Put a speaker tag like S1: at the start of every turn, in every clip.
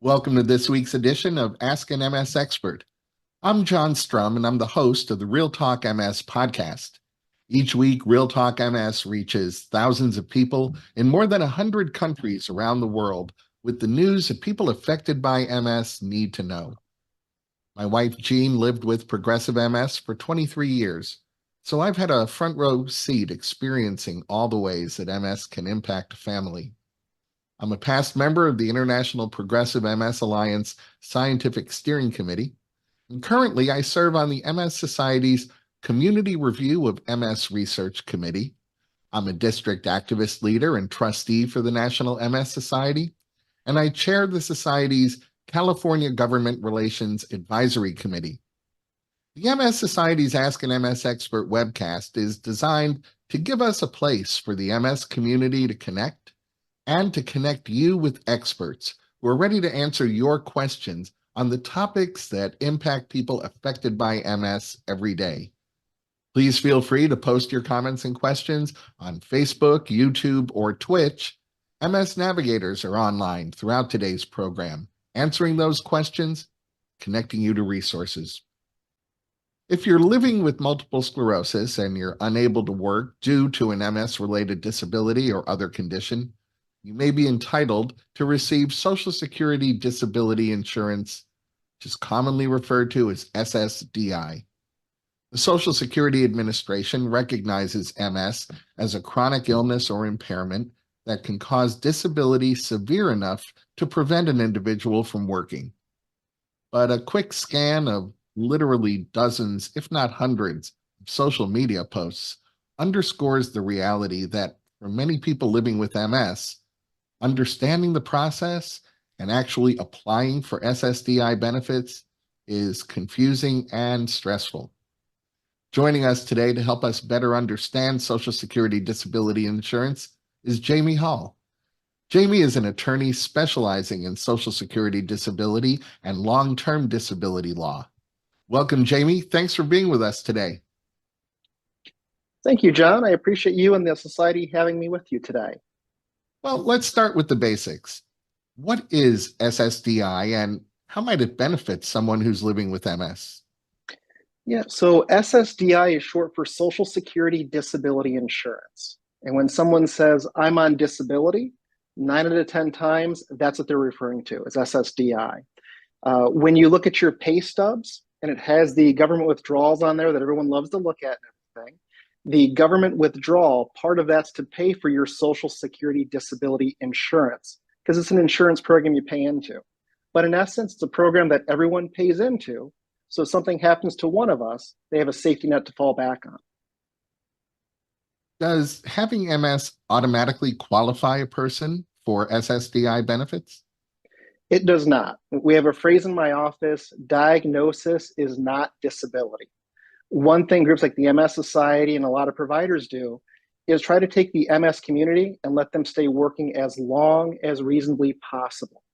S1: Welcome to this week's edition of Ask an MS Expert. I'm John Strum, and I'm the host of the Real Talk MS podcast. Each week, Real Talk MS reaches thousands of people in more than 100 countries around the world with the news that people affected by MS need to know. My wife, Jean, lived with progressive MS for 23 years, so I've had a front row seat experiencing all the ways that MS can impact a family. I'm a past member of the International Progressive MS Alliance Scientific Steering Committee, and currently I serve on the MS Society's Community Review of MS Research Committee. I'm a district activist leader and trustee for the National MS Society, and I chair the Society's California Government Relations Advisory Committee. The MS Society's Ask an MS Expert webcast is designed to give us a place for the MS community to connect and to connect you with experts who are ready to answer your questions on the topics that impact people affected by MS every day. Please feel free to post your comments and questions on Facebook, YouTube, or Twitch. MS Navigators are online throughout today's program, answering those questions, connecting you to resources. If you're living with multiple sclerosis and you're unable to work due to an MS-related disability or other condition, you may be entitled to receive Social Security Disability Insurance, which is commonly referred to as SSDI. The Social Security Administration recognizes MS as a chronic illness or impairment that can cause disability severe enough to prevent an individual from working. But a quick scan of literally dozens, if not hundreds, of social media posts underscores the reality that for many people living with MS, understanding the process and actually applying for SSDI benefits is confusing and stressful. Joining us today to help us better understand Social Security disability insurance is Jamie Hall. Jamie is an attorney specializing in Social Security disability and long-term disability law. Welcome, Jamie. Thanks for being with us today.
S2: Thank you, John. I appreciate you and the Society having me with you today.
S1: Well, let's start with the basics. What is SSDI and how might it benefit someone who's living with MS?
S2: Yeah, so SSDI is short for Social Security Disability Insurance. And when someone says, I'm on disability, 9 out of 10 times, that's what they're referring to as SSDI. When you look at your pay stubs, and it has the government withdrawals on there that everyone loves to look at and everything, the government withdrawal, part of that's to pay for your Social Security Disability Insurance, because it's an insurance program you pay into. But in essence, it's a program that everyone pays into. So if something happens to one of us, they have a safety net to fall back on.
S1: Does having MS automatically qualify a person for SSDI benefits?
S2: It does not. We have a phrase in my office, diagnosis is not disability. One thing groups like the MS Society and a lot of providers do is try to take the MS community and let them stay working as long as reasonably possible.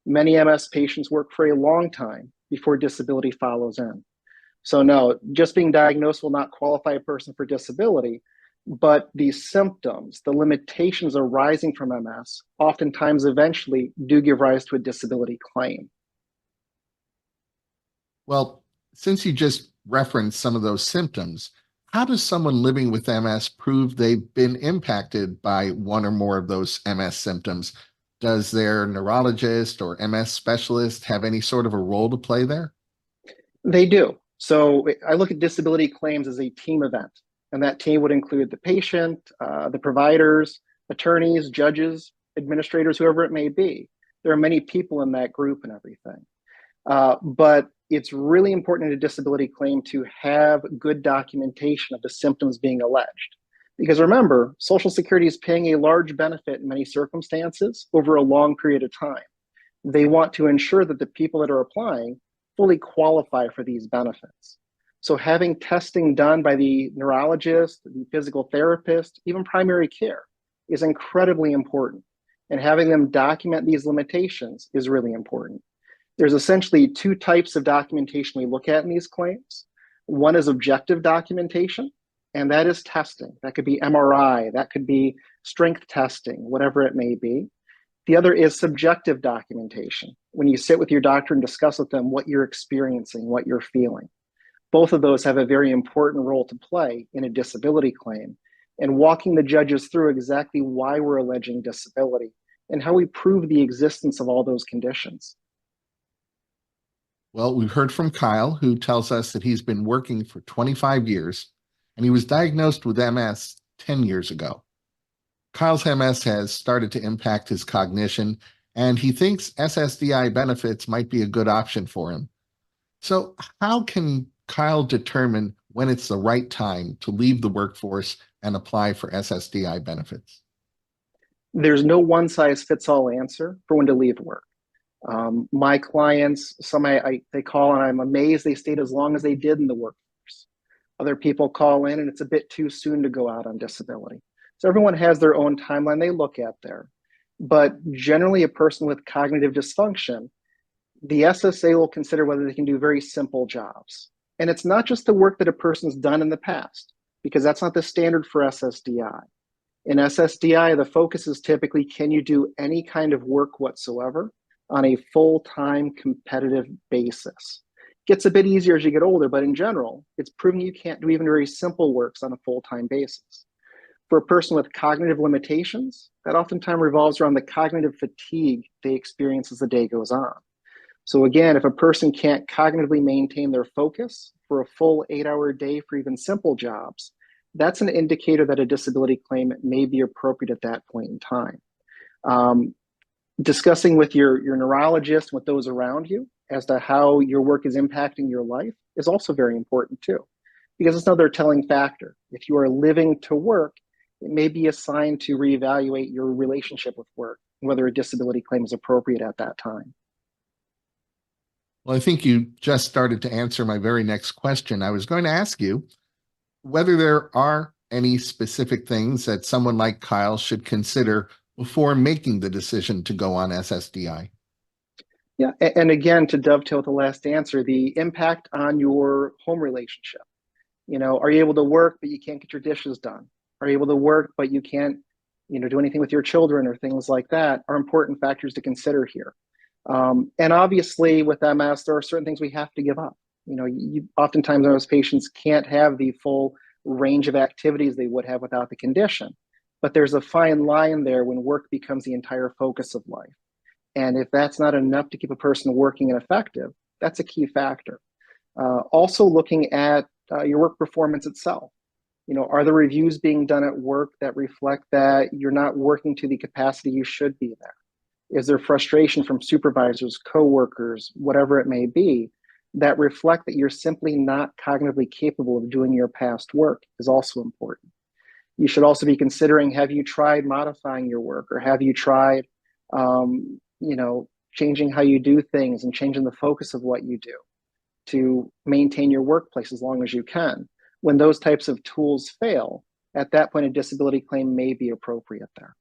S2: Many MS patients work for a long time before disability follows in. So no, just being diagnosed will not qualify a person for disability, but the symptoms, the limitations arising from MS, oftentimes eventually do give rise to a disability claim.
S1: Well, since you just referenced some of those symptoms, how does someone living with MS prove they've been impacted by one or more of those MS symptoms? Does their neurologist or MS specialist have any sort of a role to play there?
S2: They do. So I look at disability claims as a team event, and that team would include the patient, the providers, attorneys, judges, administrators, whoever it may be. There are many people in that group and everything. But it's really important in a disability claim to have good documentation of the symptoms being alleged. Because remember, Social Security is paying a large benefit in many circumstances over a long period of time. They want to ensure that the people that are applying fully qualify for these benefits. So having testing done by the neurologist, the physical therapist, even primary care is incredibly important. And having them document these limitations is really important. There's essentially two types of documentation we look at in these claims. One is objective documentation, and that is testing. That could be MRI, that could be strength testing, whatever it may be. The other is subjective documentation. When you sit with your doctor and discuss with them what you're experiencing, what you're feeling. Both of those have a very important role to play in a disability claim, and walking the judges through exactly why we're alleging disability and how we prove the existence of all those conditions.
S1: Well, we've heard from Kyle, who tells us that he's been working for 25 years and he was diagnosed with MS 10 years ago. Kyle's MS has started to impact his cognition, and he thinks SSDI benefits might be a good option for him. So, how can Kyle determine when it's the right time to leave the workforce and apply for SSDI benefits?
S2: There's no one size fits all answer for when to leave work. My clients, some they call and I'm amazed they stayed as long as they did in the workforce. Other people call in and it's a bit too soon to go out on disability. So everyone has their own timeline they look at there. But generally, a person with cognitive dysfunction, the SSA will consider whether they can do very simple jobs. And it's not just the work that a person's done in the past, because that's not the standard for SSDI. In SSDI, the focus is typically, can you do any kind of work whatsoever on a full-time competitive basis? Gets a bit easier as you get older, but in general, it's proven you can't do even very simple works on a full-time basis. For a person with cognitive limitations, that oftentimes revolves around the cognitive fatigue they experience as the day goes on. So again, if a person can't cognitively maintain their focus for a full 8-hour day for even simple jobs, that's an indicator that a disability claim may be appropriate at that point in time. Discussing with your neurologist, with those around you, as to how your work is impacting your life is also very important too, because it's another telling factor. If you are living to work, it may be a sign to reevaluate your relationship with work, whether a disability claim is appropriate at that time.
S1: Well, I think you just started to answer my very next question. I was going to ask you whether there are any specific things that someone like Kyle should consider before making the decision to go on SSDI.
S2: Yeah, and again, to dovetail with the last answer, the impact on your home relationship. Are you able to work, but you can't get your dishes done? Are you able to work, but you can't, do anything with your children or things like that? Are important factors to consider here. And obviously, with MS, there are certain things we have to give up. Oftentimes those patients can't have the full range of activities they would have without the condition. But there's a fine line there when work becomes the entire focus of life. And if that's not enough to keep a person working and effective, that's a key factor. Also looking at your work performance itself. Are the reviews being done at work that reflect that you're not working to the capacity you should be there? Is there frustration from supervisors, coworkers, whatever it may be, that reflect that you're simply not cognitively capable of doing your past work is also important. You should also be considering, have you tried modifying your work, or have you tried, changing how you do things and changing the focus of what you do to maintain your workplace as long as you can? When those types of tools fail, at that point, a disability claim may be appropriate there.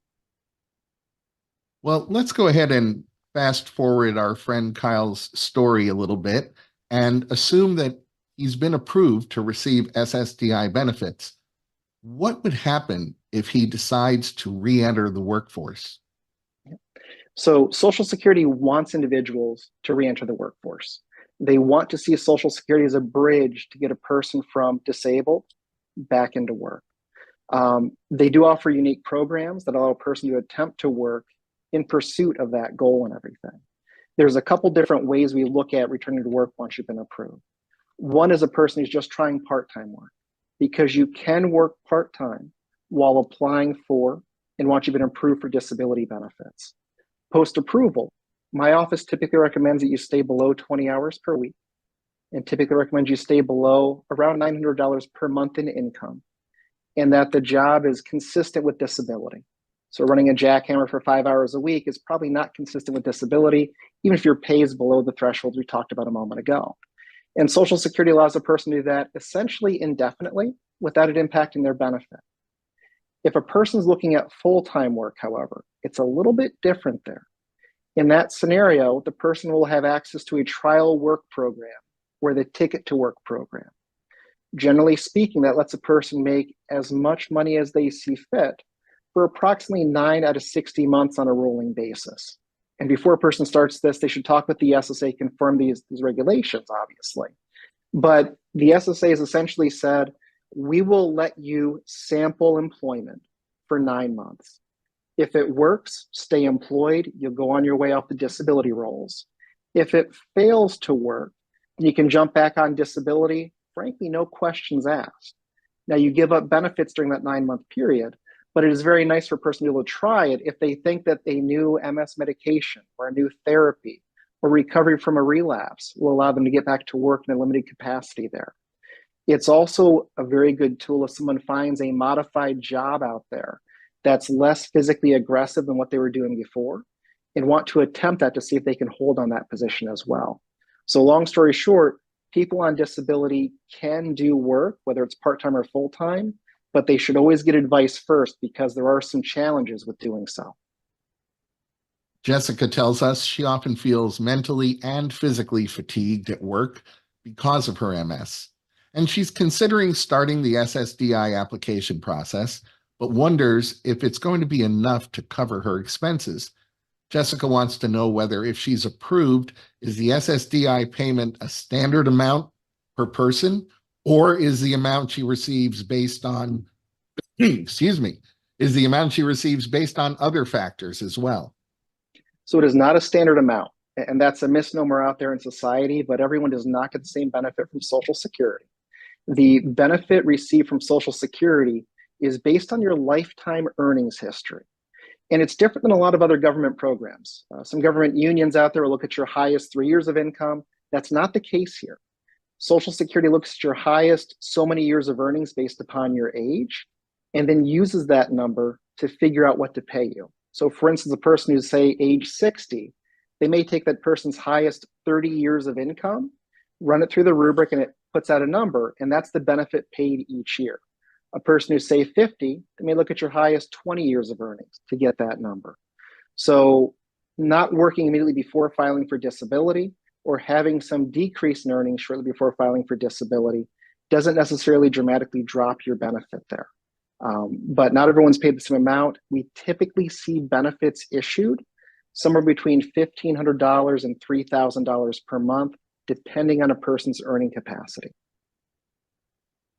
S1: Well, let's go ahead and fast forward our friend Kyle's story a little bit and assume that he's been approved to receive SSDI benefits. What would happen if he decides to re-enter the workforce?
S2: So Social Security wants individuals to re-enter the workforce. They want to see Social Security as a bridge to get a person from disabled back into work. They do offer unique programs that allow a person to attempt to work in pursuit of that goal and everything. There's a couple different ways we look at returning to work once you've been approved. One is a person who's just trying part-time work, because you can work part-time while applying for and once you've been approved for disability benefits. Post-approval, my office typically recommends that you stay below 20 hours per week, and typically recommends you stay below around $900 per month in income, and that the job is consistent with disability. So running a jackhammer for 5 hours a week is probably not consistent with disability, even if your pay is below the thresholds we talked about a moment ago. And Social Security allows a person to do that essentially indefinitely without it impacting their benefit. If a person's looking at full-time work, however, it's a little bit different there. In that scenario, the person will have access to a trial work program or the ticket to work program. Generally speaking, that lets a person make as much money as they see fit for approximately 9 out of 60 months on a rolling basis. And before a person starts this, they should talk with the SSA, confirm these regulations, obviously. But the SSA has essentially said, we will let you sample employment for 9 months. If it works, stay employed. You'll go on your way off the disability rolls. If it fails to work, you can jump back on disability, frankly, no questions asked. Now, you give up benefits during that 9-month period, but it is very nice for a person to be able to try it if they think that a new MS medication or a new therapy or recovery from a relapse will allow them to get back to work in a limited capacity there. It's also a very good tool if someone finds a modified job out there that's less physically aggressive than what they were doing before and want to attempt that to see if they can hold on that position as well. So long story short, people on disability can do work, whether it's part-time or full-time, but they should always get advice first because there are some challenges with doing so.
S1: Jessica tells us she often feels mentally and physically fatigued at work because of her MS, and she's considering starting the SSDI application process, but wonders if it's going to be enough to cover her expenses. Jessica wants to know whether, if she's approved, is the SSDI payment a standard amount per person, or is the amount she receives based on, excuse me, is the amount she receives based on other factors as well?
S2: So it is not a standard amount, and that's a misnomer out there in society, but everyone does not get the same benefit from Social Security. The benefit received from Social Security is based on your lifetime earnings history. And it's different than a lot of other government programs. Some government unions out there will look at your highest 3 years of income. That's not the case here. Social Security looks at your highest so many years of earnings based upon your age, and then uses that number to figure out what to pay you. So for instance, a person who's, say, age 60, they may take that person's highest 30 years of income, run it through the rubric, and it puts out a number, and that's the benefit paid each year. A person who's, say, 50, they may look at your highest 20 years of earnings to get that number. So not working immediately before filing for disability or having some decrease in earnings shortly before filing for disability doesn't necessarily dramatically drop your benefit there. But not everyone's paid the same amount. We typically see benefits issued somewhere between $1,500 and $3,000 per month, depending on a person's earning capacity.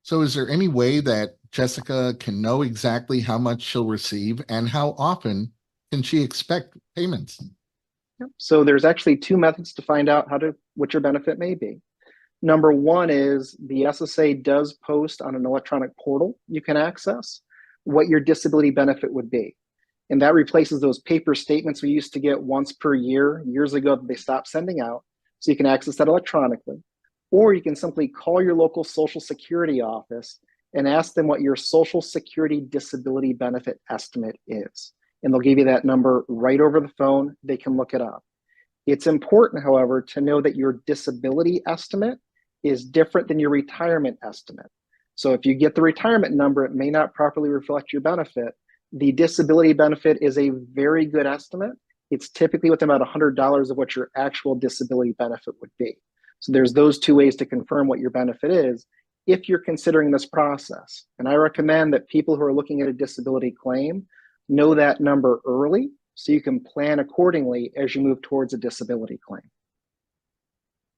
S1: So is there any way that Jessica can know exactly how much she'll receive, and how often can she expect payments?
S2: Yep. So there's actually 2 methods to find out what your benefit may be. Number one is the SSA does post on an electronic portal you can access what your disability benefit would be. And that replaces those paper statements we used to get once per year, years ago, that they stopped sending out. So you can access that electronically. Or you can simply call your local Social Security office and ask them what your Social Security disability benefit estimate is. And they'll give you that number right over the phone. They can look it up. It's important, however, to know that your disability estimate is different than your retirement estimate. So if you get the retirement number, it may not properly reflect your benefit. The disability benefit is a very good estimate. It's typically within about $100 of what your actual disability benefit would be. So there's those 2 ways to confirm what your benefit is if you're considering this process. And I recommend that people who are looking at a disability claim know that number early so you can plan accordingly as you move towards a disability claim.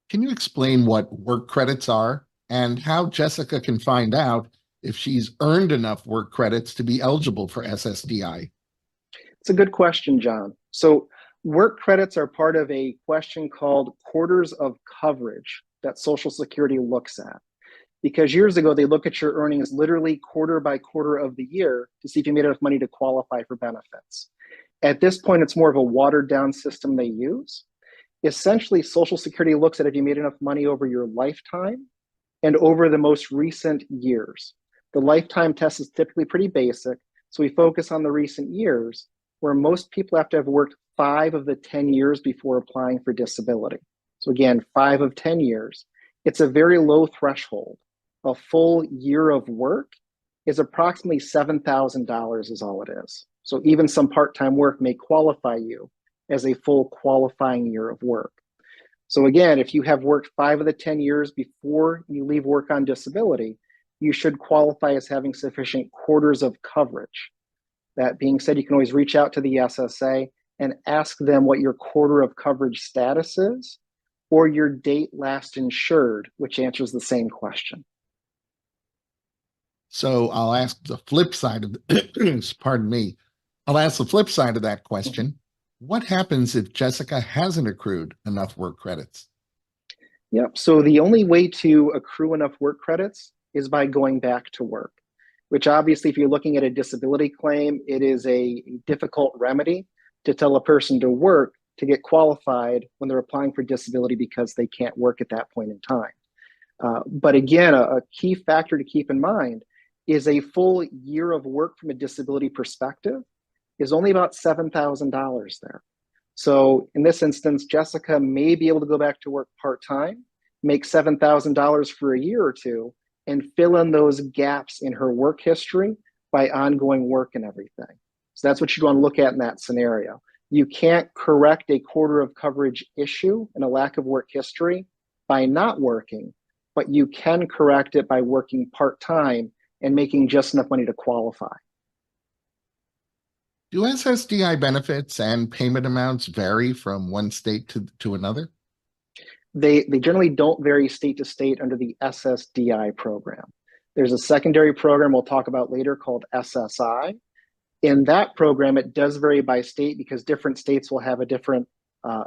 S1: Can you explain what work credits are and how Jessica can find out if she's earned enough work credits to be eligible for SSDI?
S2: It's a good question, John. So work credits are part of a question called quarters of coverage that Social Security looks at. Because years ago, they look at your earnings literally quarter by quarter of the year to see if you made enough money to qualify for benefits. At this point, it's more of a watered down system they use. Essentially, Social Security looks at if you made enough money over your lifetime and over the most recent years. The lifetime test is typically pretty basic, so we focus on the recent years, where most people have to have worked 5 of the 10 years before applying for disability. So again, 5 of 10 years. It's a very low threshold. A full year of work is approximately $7,000 is all it is. So even some part-time work may qualify you as a full qualifying year of work. So again, if you have worked 5 of the 10 years before you leave work on disability, you should qualify as having sufficient quarters of coverage. That being said, you can always reach out to the SSA and ask them what your quarter of coverage status is, or your date last insured, which answers the same question.
S1: So I'll ask the flip side of pardon me. I'll ask the flip side of that question. What happens if Jessica hasn't accrued enough work credits?
S2: Yep. So the only way to accrue enough work credits is by going back to work, which obviously, if you're looking at a disability claim, it is a difficult remedy to tell a person to work to get qualified when they're applying for disability because they can't work at that point in time. But again, a key factor to keep in mind is a full year of work from a disability perspective is only about $7,000 there. So in this instance, Jessica may be able to go back to work part-time, make $7,000 for a year or two, and fill in those gaps in her work history by ongoing work and everything. So that's what you want to look at in that scenario. You can't correct a quarter of coverage issue and a lack of work history by not working, but you can correct it by working part-time and making just enough money to qualify.
S1: Do SSDI benefits and payment amounts vary from one state to another?
S2: They generally don't vary state to state under the SSDI program. There's a secondary program we'll talk about later called SSI. In that program, it does vary by state because different states will have a different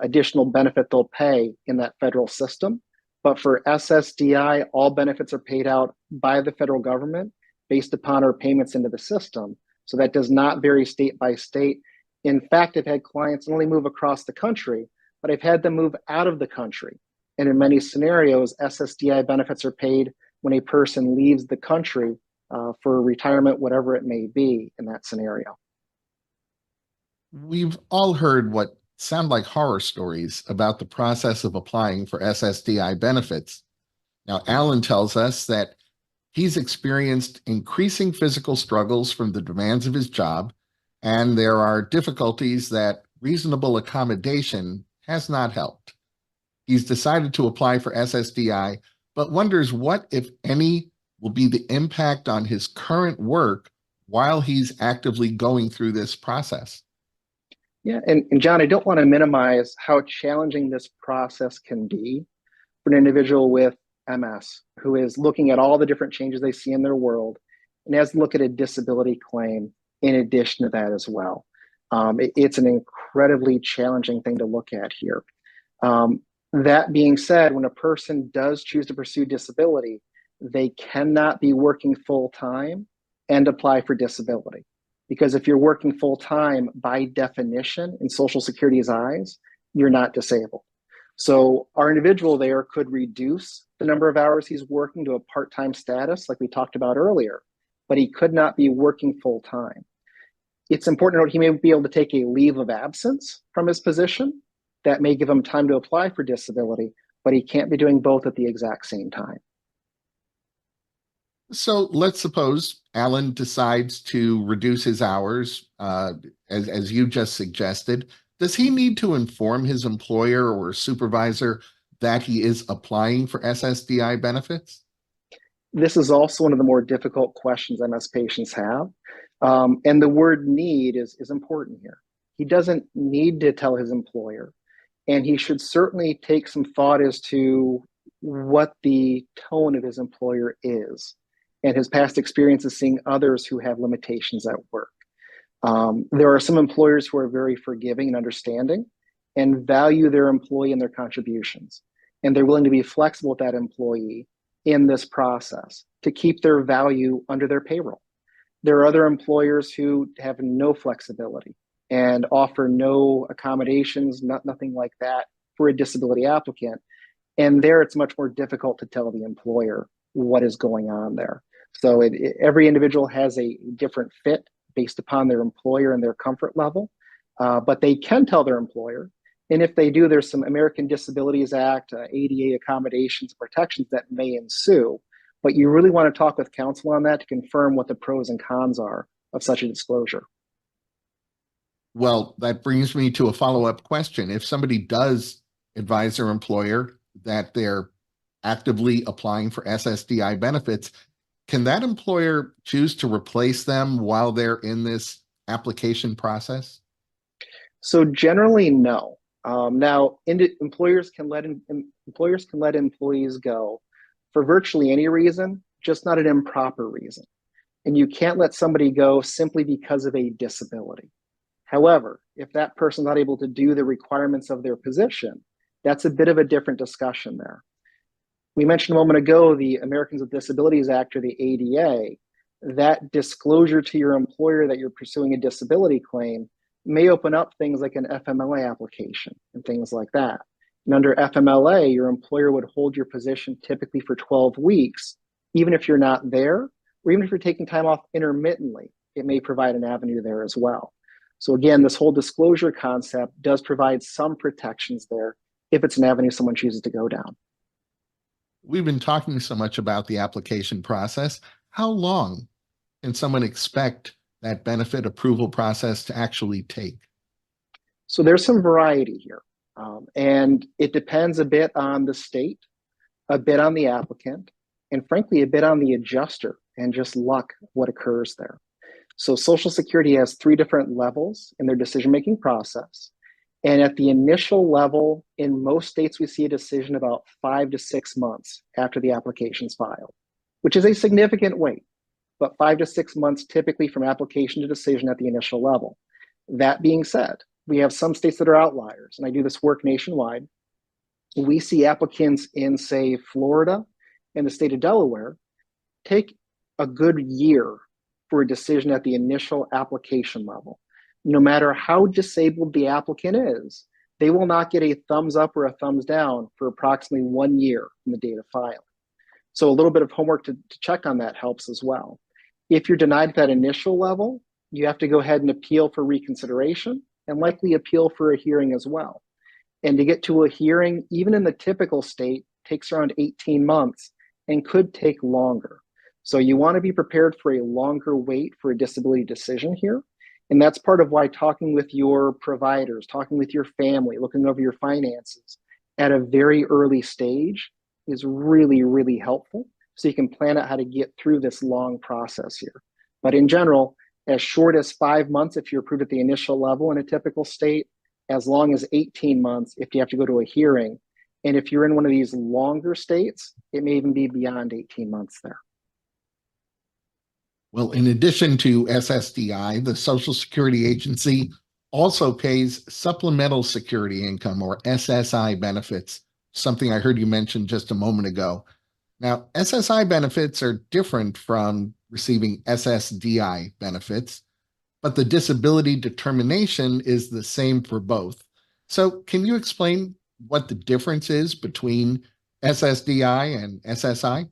S2: additional benefit they'll pay in that federal system. But for SSDI, all benefits are paid out by the federal government based upon our payments into the system. So that does not vary state by state. In fact, I've had clients not only move across the country, but I've had them move out of the country. And in many scenarios, SSDI benefits are paid when a person leaves the country for retirement, whatever it may be in that scenario.
S1: We've all heard what sound like horror stories about the process of applying for SSDI benefits. Now, Alan tells us that he's experienced increasing physical struggles from the demands of his job, and there are difficulties that reasonable accommodation has not helped. He's decided to apply for SSDI, but wonders what, if any, will be the impact on his current work while he's actively going through this process.
S2: Yeah, and John, I don't want to minimize how challenging this process can be for an individual with MS who is looking at all the different changes they see in their world and has to look at a disability claim in addition to that as well. It's an incredibly challenging thing to look at here. That being said, when a person does choose to pursue disability, they cannot be working full-time and apply for disability. Because if you're working full-time, by definition, in Social Security's eyes, you're not disabled. So our individual there could reduce the number of hours he's working to a part-time status, like we talked about earlier, but he could not be working full-time. It's important to note he may be able to take a leave of absence from his position. That may give him time to apply for disability, but he can't be doing both at the exact same time.
S1: So let's suppose Alan decides to reduce his hours, as you just suggested. Does he need to inform his employer or supervisor that he is applying for SSDI benefits?
S2: This is also one of the more difficult questions MS patients have. And the word need is important here. He doesn't need to tell his employer, and he should certainly take some thought as to what the tone of his employer is and his past experiences seeing others who have limitations at work. There are some employers who are very forgiving and understanding and value their employee and their contributions. And they're willing to be flexible with that employee in this process to keep their value under their payroll. There are other employers who have no flexibility and offer no accommodations, nothing like that for a disability applicant. And there it's much more difficult to tell the employer what is going on there. So every individual has a different fit based upon their employer and their comfort level, but they can tell their employer. And if they do, there's some American Disabilities Act, ADA accommodations, protections that may ensue. But you really want to talk with counsel on that to confirm what the pros and cons are of such a disclosure.
S1: Well, that brings me to a follow-up question. If somebody does advise their employer that they're actively applying for SSDI benefits, can that employer choose to replace them while they're in this application process?
S2: So generally, no. Now, employers can let employees go for virtually any reason, just not an improper reason. And you can't let somebody go simply because of a disability. However, if that person's not able to do the requirements of their position, that's a bit of a different discussion there. We mentioned a moment ago the Americans with Disabilities Act, or the ADA. That disclosure to your employer that you're pursuing a disability claim may open up things like an FMLA application and things like that. And under FMLA, your employer would hold your position typically for 12 weeks, even if you're not there, or even if you're taking time off intermittently, it may provide an avenue there as well. So again, this whole disclosure concept does provide some protections there if it's an avenue someone chooses to go down.
S1: We've been talking so much about the application process. How long can someone expect that benefit approval process to actually take?
S2: So there's some variety here. And it depends a bit on the state, a bit on the applicant, and frankly, a bit on the adjuster and just luck what occurs there. So Social Security has 3 different levels in their decision-making process. And at the initial level, in most states, we see a decision about 5 to 6 months after the application's filed, which is a significant wait, but 5 to 6 months typically from application to decision at the initial level. That being said, we have some states that are outliers, and I do this work nationwide. We see applicants in, say, Florida and the state of Delaware take a good year for a decision at the initial application level. No matter how disabled the applicant is, they will not get a thumbs up or a thumbs down for approximately 1 year from the date of filing. So a little bit of homework to check on that helps as well. If you're denied at that initial level, you have to go ahead and appeal for reconsideration and likely appeal for a hearing as well. And to get to a hearing, even in the typical state, takes around 18 months and could take longer. So you want to be prepared for a longer wait for a disability decision here. And that's part of why talking with your providers, talking with your family, looking over your finances at a very early stage is really, really helpful. So you can plan out how to get through this long process here. But in general, as short as 5 months if you're approved at the initial level in a typical state, as long as 18 months if you have to go to a hearing. And if you're in one of these longer states, it may even be beyond 18 months there.
S1: Well, in addition to SSDI, the Social Security Agency also pays supplemental security income, or SSI benefits, something I heard you mention just a moment ago. Now, SSI benefits are different from receiving SSDI benefits, but the disability determination is the same for both. So can you explain what the difference is between SSDI and SSI?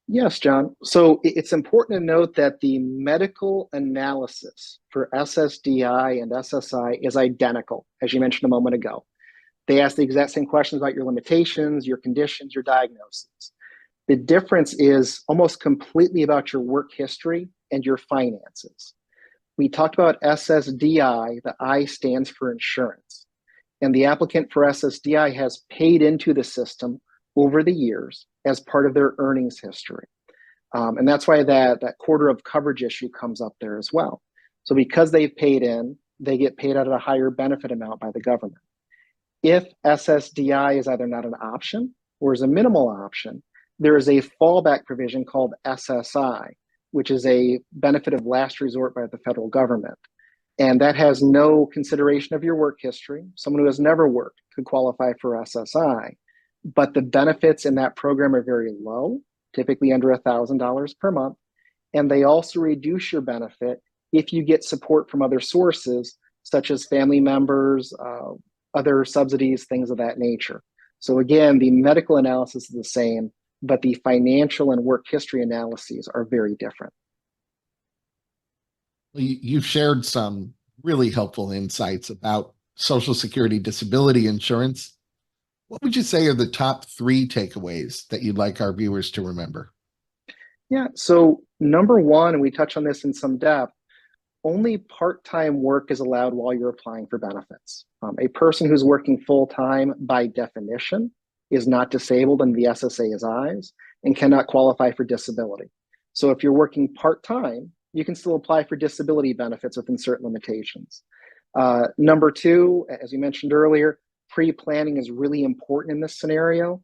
S2: Yes, John. So it's important to note that the medical analysis for SSDI and SSI is identical, as you mentioned a moment ago. They ask the exact same questions about your limitations, your conditions, your diagnoses. The difference is almost completely about your work history and your finances. We talked about SSDI, the I stands for insurance. And the applicant for SSDI has paid into the system over the years as part of their earnings history. And that's why that quarter of coverage issue comes up there as well. So because they've paid in, they get paid out at a higher benefit amount by the government. If SSDI is either not an option or is a minimal option, there is a fallback provision called SSI, which is a benefit of last resort by the federal government. And that has no consideration of your work history. Someone who has never worked could qualify for SSI, but the benefits in that program are very low, typically under $1,000 per month. And they also reduce your benefit if you get support from other sources, such as family members, other subsidies, things of that nature. So again, the medical analysis is the same, but the financial and work history analyses are very different.
S1: You've shared some really helpful insights about Social Security disability insurance. What would you say are the top 3 takeaways that you'd like our viewers to remember?
S2: Yeah, so number one, and we touch on this in some depth, only part-time work is allowed while you're applying for benefits. A person who's working full-time by definition is not disabled in the SSA's eyes and cannot qualify for disability. So if you're working part-time, you can still apply for disability benefits within certain limitations. Number two, as you mentioned earlier, pre-planning is really important in this scenario.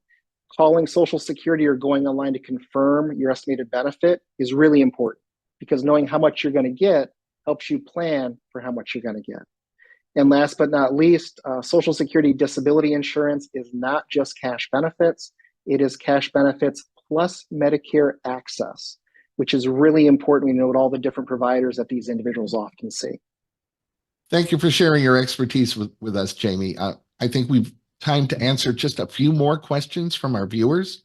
S2: Calling Social Security or going online to confirm your estimated benefit is really important, because knowing how much you're going to get helps you plan for how much you're going to get. And last but not least, Social Security disability insurance is not just cash benefits. It is cash benefits plus Medicare access, which is really important. We note all the different providers that these individuals often see.
S1: Thank you for sharing your expertise with us, Jamie. I think we've time to answer just a few more questions from our viewers.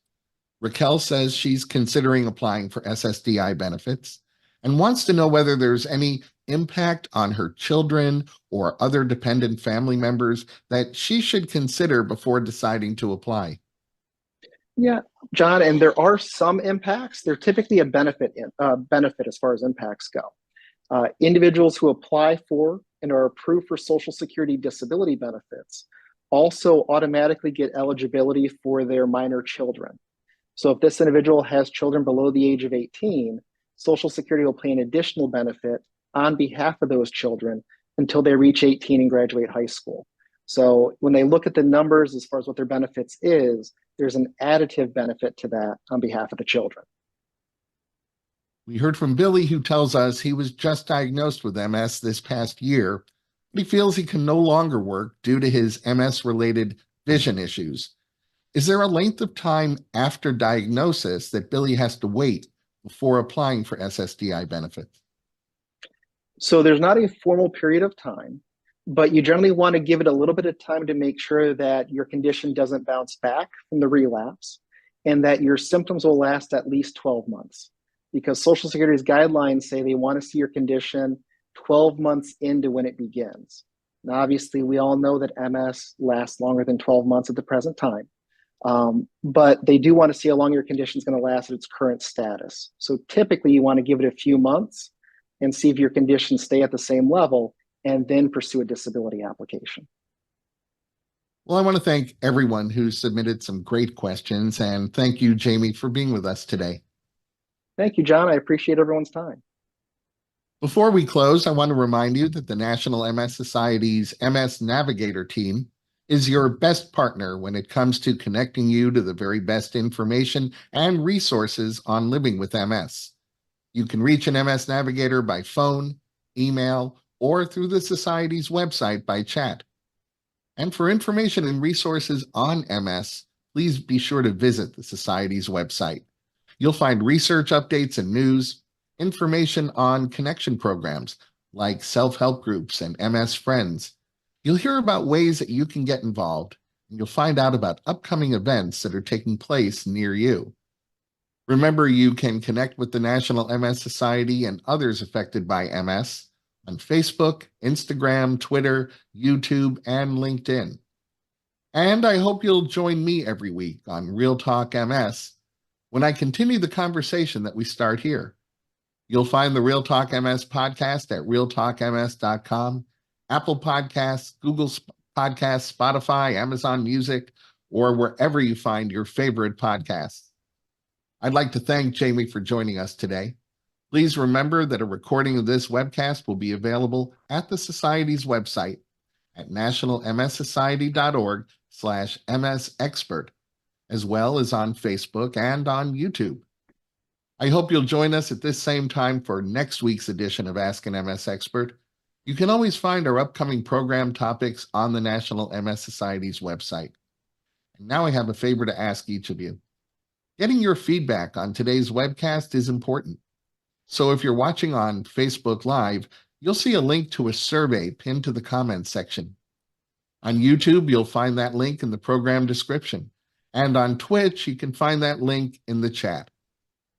S1: Raquel says she's considering applying for SSDI benefits and wants to know whether there's any impact on her children or other dependent family members that she should consider before deciding to apply.
S2: Yeah, John, and there are some impacts. They're typically a benefit as far as impacts go. Individuals who apply for and are approved for Social Security disability benefits also automatically get eligibility for their minor children. So if this individual has children below the age of 18, Social Security will pay an additional benefit on behalf of those children until they reach 18 and graduate high school. So when they look at the numbers as far as what their benefits is, there's an additive benefit to that on behalf of the children.
S1: We heard from Billy, who tells us he was just diagnosed with MS this past year, but he feels he can no longer work due to his MS-related vision issues. Is there a length of time after diagnosis that Billy has to wait before applying for SSDI benefits?
S2: So there's not a formal period of time, but you generally want to give it a little bit of time to make sure that your condition doesn't bounce back from the relapse and that your symptoms will last at least 12 months. Because Social Security's guidelines say they want to see your condition 12 months into when it begins. Now, obviously, we all know that MS lasts longer than 12 months at the present time, but they do want to see how long your condition is going to last at its current status. So typically, you want to give it a few months and see if your conditions stay at the same level and then pursue a disability application.
S1: Well, I want to thank everyone who submitted some great questions, and thank you, Jamie, for being with us today.
S2: Thank you, John. I appreciate everyone's time.
S1: Before we close, I want to remind you that the National MS Society's MS Navigator team is your best partner when it comes to connecting you to the very best information and resources on living with MS. You can reach an MS Navigator by phone, email, or through the Society's website by chat. And for information and resources on MS, please be sure to visit the Society's website. You'll find research updates and news, information on connection programs like self-help groups and MS Friends. You'll hear about ways that you can get involved, and you'll find out about upcoming events that are taking place near you. Remember, you can connect with the National MS Society and others affected by MS on Facebook, Instagram, Twitter, YouTube, and LinkedIn. And I hope you'll join me every week on Real Talk MS when I continue the conversation that we start here. You'll find the Real Talk MS podcast at realtalkms.com, Apple Podcasts, Google Podcasts, Spotify, Amazon Music, or wherever you find your favorite podcasts. I'd like to thank Jamie for joining us today. Please remember that a recording of this webcast will be available at the Society's website at nationalmssociety.org/MSExpert, as well as on Facebook and on YouTube. I hope you'll join us at this same time for next week's edition of Ask an MS Expert. You can always find our upcoming program topics on the National MS Society's website. And now I have a favor to ask each of you. Getting your feedback on today's webcast is important. So if you're watching on Facebook Live, you'll see a link to a survey pinned to the comments section. On YouTube, you'll find that link in the program description. And on Twitch, you can find that link in the chat.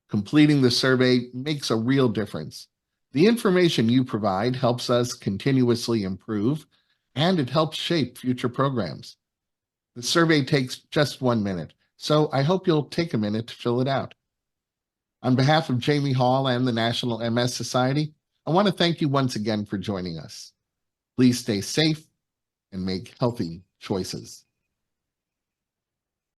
S1: Completing the survey makes a real difference. The information you provide helps us continuously improve, and it helps shape future programs. The survey takes just 1 minute, so I hope you'll take a minute to fill it out. On behalf of Jamie Hall and the National MS Society, I want to thank you once again for joining us. Please stay safe and make healthy choices.